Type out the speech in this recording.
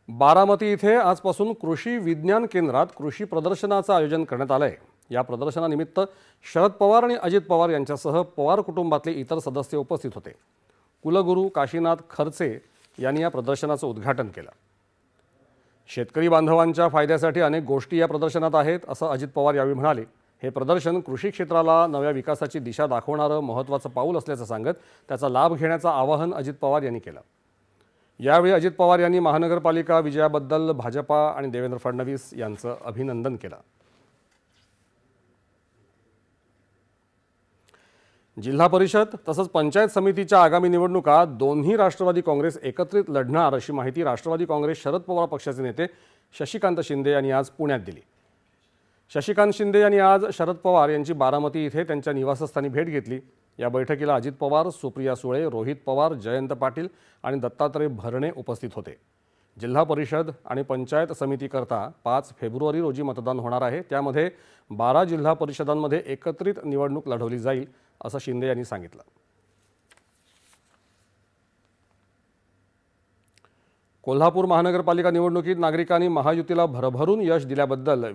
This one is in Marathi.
बारामती इथे आजपासून कृषी विज्ञान केंद्रात कृषी प्रदर्शनाचं आयोजन करण्यात आलंय। या प्रदर्शनानिमित्त शरद पवार आणि अजित पवार यांच्यासह पवार कुटुंबातले इतर सदस्य उपस्थित होते। कुलगुरू काशीनाथ खर्चे यांनी या प्रदर्शनाचं उद्घाटन केलं। शेतकरी बांधवांच्या फायद्यासाठी अनेक गोष्टी या प्रदर्शनात आहेत असं अजित पवार यावेळी म्हणाले। हे प्रदर्शन कृषी क्षेत्राला नव्या विकासाची दिशा दाखवणारं महत्त्वाचं पाऊल असल्याचं सांगत त्याचा लाभ घेण्याचं आवाहन अजित पवार यांनी केलं। यावेळी अजित पवार यांनी महानगरपालिका विजयाबद्दल भाजपा आणि देवेंद्र फडणवीस यांचं अभिनंदन केलं। जिल्हा परिषद तसंच पंचायत समितीच्या आगामी निवडणुका दोन्ही राष्ट्रवादी काँग्रेस एकत्रित लढणार अशी माहिती राष्ट्रवादी काँग्रेस शरद पवार पक्षाचे नेते शशिकांत शिंदे यांनी आज पुण्यात दिली। शशिकांत शिंदे यांनी आज शरद पवार यांची बारामती इथे त्यांच्या निवासस्थानी भेट घेतली। या बैठकीला अजित पवार, सुप्रिया सुळे, रोहित पवार, जयंत पाटील आणि दत्तात्रय भरणे उपस्थित होते। जिल्हा परिषद आणि पंचायत समितीकरता 5 फेब्रुवारी रोजी मतदान होणार आहे। त्यामध्ये 12 जिल्हा परिषदांमध्ये एकत्रित निवडणूक लढवली जाईल असं शिंदे यांनी सांगितलं। कोल्हापूर महानगरपालिका निवडणुकीत नागरिकांनी महायुतीला भरभरून यश दिल्याबद्दल